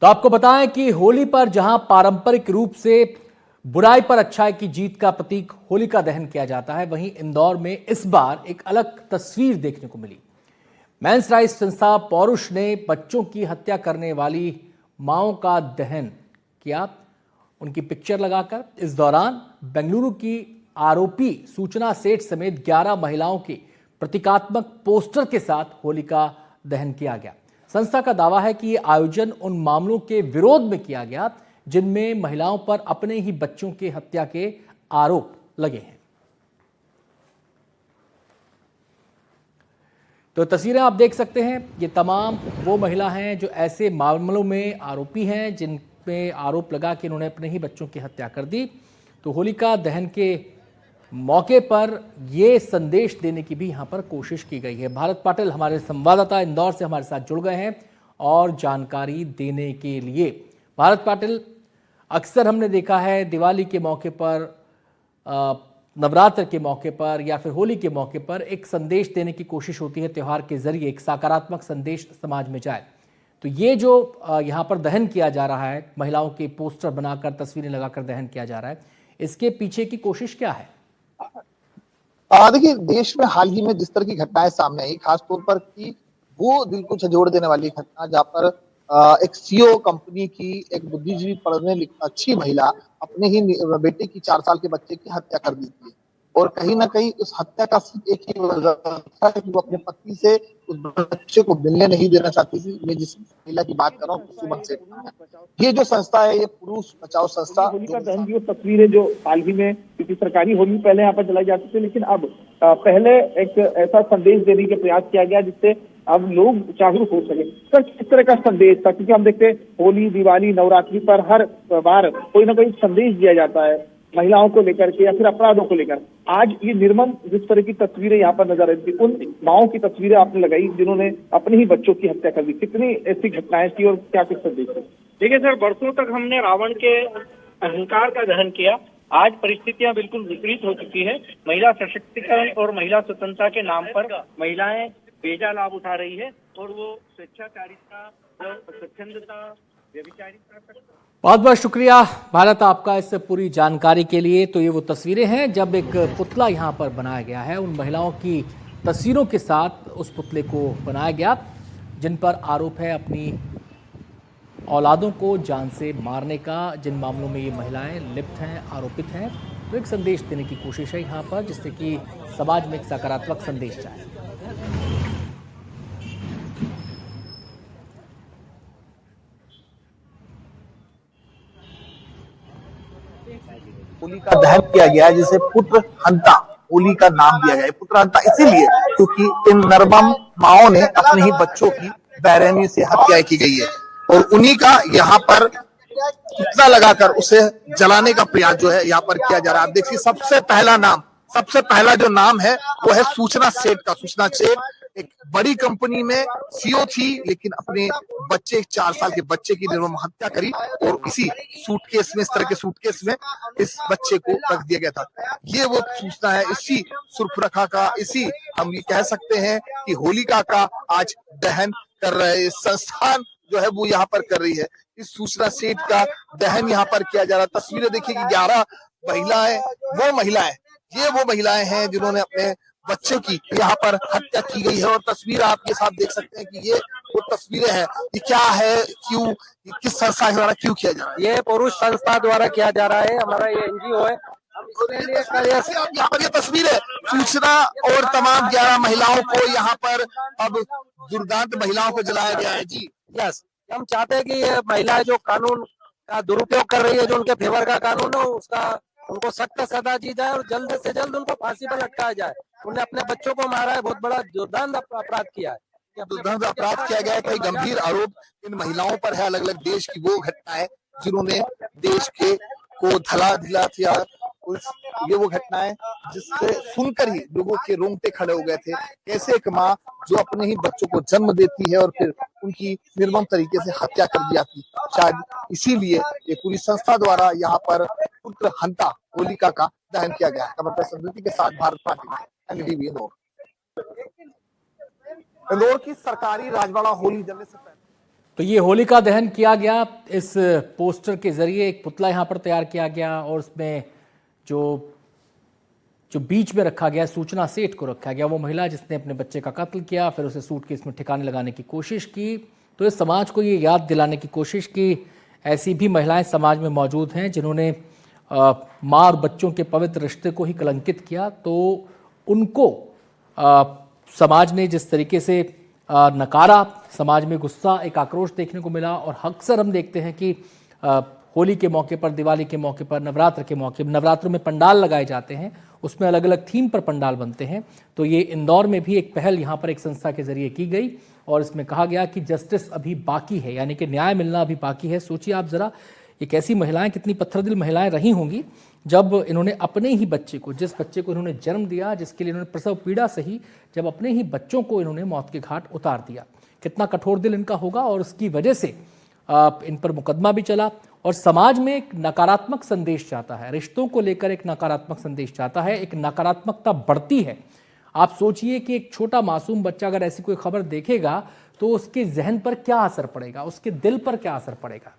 तो आपको बताएं कि होली पर जहां पारंपरिक रूप से बुराई पर अच्छाई की जीत का प्रतीक होलिका दहन किया जाता है, वहीं इंदौर में इस बार एक अलग तस्वीर देखने को मिली। मेंस राइट्स संस्था पौरुष ने बच्चों की हत्या करने वाली माओं का दहन किया, उनकी पिक्चर लगाकर। इस दौरान बेंगलुरु की आरोपी सूचना सेठ समेत 11 महिलाओं के प्रतीकात्मक पोस्टर के साथ होलिका दहन किया गया। संस्था का दावा है कि यह आयोजन उन मामलों के विरोध में किया गया जिनमें महिलाओं पर अपने ही बच्चों की हत्या के आरोप लगे हैं। तो तस्वीरें आप देख सकते हैं, ये तमाम वो महिला हैं जो ऐसे मामलों में आरोपी हैं जिन पे आरोप लगा कि उन्होंने अपने ही बच्चों की हत्या कर दी। तो होलिका दहन के मौके पर ये संदेश देने की भी यहाँ पर कोशिश की गई है। भारत पाटिल हमारे संवाददाता इंदौर से हमारे साथ जुड़ गए हैं और जानकारी देने के लिए। भारत पाटिल, अक्सर हमने देखा है दिवाली के मौके पर, नवरात्र के मौके पर या फिर होली के मौके पर एक संदेश देने की कोशिश होती है, त्यौहार के जरिए एक सकारात्मक संदेश समाज में जाए। तो ये जो यहाँ पर दहन किया जा रहा है, महिलाओं के पोस्टर बनाकर तस्वीरें लगाकर दहन किया जा रहा है, इसके पीछे की कोशिश क्या है? देखिए, देश में हाल ही में जिस तरह की घटनाएं सामने आई, खासतौर पर कि वो दिल को झंझोड़ देने वाली घटना, जहां पर एक सीईओ कंपनी की एक बुद्धिजीवी पढ़ने अच्छी महिला अपने ही बेटे की 4 साल के बच्चे की हत्या कर दी थी। और कहीं ना कहीं उस हत्या का सिर्फ एक ही वजह था कि वो अपने पति से उस बच्चे को मिलने नहीं देना चाहती थी। मैं जिस महिला की बात कर रहा हूँ, सुमन सेठ नाम है। ये जो संस्था है, ये पुरुष बचाओ संस्था। होलिका दहन की वो तस्वीर है जो हाल ही में, क्योंकि सरकारी होली पहले यहाँ पर जलाई जाती थी, लेकिन अब पहले एक ऐसा संदेश देने का प्रयास किया गया जिससे अब लोग जागरूक हो सके। सर, किस तरह का संदेश था? क्योंकि हम देखते हैं होली, दिवाली, नवरात्रि पर हर बार कोई ना कोई संदेश दिया जाता है महिलाओं को लेकर के या फिर अपराधों को लेकर। आज ये निर्मम जिस तरह की तस्वीरें यहाँ पर नजर आई थी, उन माओं की तस्वीरें आपने लगाई जिन्होंने अपने ही बच्चों की हत्या कर दी। कितनी ऐसी घटनाएं थी और क्या कुछ संदेश थे? देखिए सर, बरसों तक हमने रावण के अहंकार का दहन किया। आज परिस्थितियां बिल्कुल विपरीत हो चुकी है। महिला सशक्तिकरण और महिला स्वतंत्रता के नाम पर महिलाएं बेजा लाभ उठा रही है और वो स्वेच्छाचारिता, स्वच्छंदता, व्यभिचारिता तक। बहुत बहुत शुक्रिया भारत आपका इस पूरी जानकारी के लिए। तो ये वो तस्वीरें हैं जब एक पुतला यहाँ पर बनाया गया है, उन महिलाओं की तस्वीरों के साथ उस पुतले को बनाया गया जिन पर आरोप है अपनी औलादों को जान से मारने का। जिन मामलों में ये महिलाएं लिप्त हैं, आरोपित हैं, तो एक संदेश देने की कोशिश है यहाँ पर जिससे कि समाज में एक सकारात्मक संदेश जाए। होली का दहन किया गया है, जिसे पुत्र हंता होली का नाम दिया गया है। पुत्र हंता इसीलिए क्योंकि इन नरबम माओं ने अपने ही बच्चों की बेरहमी से हत्या की गई है और उन्हीं का यहाँ पर पुतला लगाकर उसे जलाने का प्रयास जो है यहाँ पर किया जा रहा है। आप देखिए, सबसे पहला जो नाम है वो है सूचना सेठ का। सूचना सेठ एक बड़ी कंपनी में सीईओ थी, लेकिन अपने बच्चे 4 साल के बच्चे की निर्मम हत्या करी और इसी सूटकेस में, इस तरह के सूटकेस में इस बच्चे को रख दिया गया था। ये वो सूचना है, इसी सुर्खरखा का, इसी हम ये कह सकते हैं कि होलिका का आज दहन कर रहे संस्थान जो है वो यहाँ पर कर रही है। इस सूचना सेठ का दहन यहाँ पर किया जा रहा है। तस्वीरें देखिए कि 11 महिलाएं, ये वो महिलाएं हैं जिन्होंने अपने बच्चे की यहाँ पर हत्या की गई है। और तस्वीर आप ये साथ देख सकते हैं कि ये वो तस्वीरें हैं। ये क्या है, क्यों, किस संस्था द्वारा क्यों किया जा रहा है? ये पुरुष संस्था द्वारा किया जा रहा है। हमारा ये एनजीओ है। यहाँ पर ये तस्वीर है सूचना और तमाम 11 महिलाओं को यहाँ पर अब दुर्दांत महिलाओं को जलाया गया है। जी यस, हम चाहते हैं कि ये महिलाएं जो कानून का दुरुपयोग कर रही है, जो उनके फेवर का कानून हो, उसका उनको सख्त सजा दी जाए और जल्द से जल्द उनको फांसी पर लटकाया जाए। उन्हें अपने बच्चों को मारा है, बहुत बड़ा दुर्दांत अपराध किया है। दुर्दांत अपराध किया गया है। कई गंभीर आरोप इन महिलाओं पर है। अलग अलग देश की वो घटनाएं जिन्होंने देश के को धला दिला दिया, ये वो घटनाएं जिससे सुनकर ही लोगों के रोंगटे खड़े हो गए थे। कैसे एक माँ जो अपने ही बच्चों को जन्म देती है और फिर उनकी निर्मम तरीके से हत्या कर दी जाती। शायद इसीलिए ये पूरी संस्था द्वारा यहाँ पर पुत्र हंता होलिका का दहन किया गया। कमर संस्कृति के साथ भारत पाटिल, एनडीटीवी इंदौर। इंदौर की सरकारी राजवाड़ा होली जलने से पहले तो ये होलिका दहन किया गया, इस पोस्टर के जरिए एक पुतला यहाँ पर तैयार किया गया और उसमें जो बीच में रखा गया सूचना सेठ को रखा गया, वो महिला जिसने अपने बच्चे का कत्ल किया, फिर उसे सूटकेस में ठिकाने लगाने की कोशिश की। तो इस समाज को ये याद दिलाने की कोशिश की ऐसी भी महिलाएं समाज में मौजूद हैं जिन्होंने माँ और बच्चों के पवित्र रिश्ते को ही कलंकित किया। तो उनको समाज ने जिस तरीके से नकारा, समाज में गुस्सा, एक आक्रोश देखने को मिला। और अक्सर हम देखते हैं कि होली के मौके पर, दिवाली के मौके पर, नवरात्र के मौके पर, नवरात्रों में पंडाल लगाए जाते हैं, उसमें अलग अलग थीम पर पंडाल बनते हैं। तो ये इंदौर में भी एक पहल यहाँ पर एक संस्था के जरिए की गई और इसमें कहा गया कि जस्टिस अभी बाकी है, यानी कि न्याय मिलना अभी बाकी है। सोचिए आप जरा, एक ऐसी महिलाएं, कितनी पत्थरदिल महिलाएं रही होंगी जब इन्होंने अपने ही बच्चे को, जिस बच्चे को इन्होंने जन्म दिया, जिसके लिए इन्होंने प्रसव पीड़ा सही, जब अपने ही बच्चों को इन्होंने मौत के घाट उतार दिया। कितना कठोर दिल इनका होगा। और उसकी वजह से इन पर मुकदमा भी चला और समाज में एक नकारात्मक संदेश जाता है, रिश्तों को लेकर एक नकारात्मक संदेश जाता है, एक नकारात्मकता बढ़ती है। आप सोचिए कि एक छोटा मासूम बच्चा अगर ऐसी कोई खबर देखेगा तो उसके जहन पर क्या असर पड़ेगा, उसके दिल पर क्या असर पड़ेगा।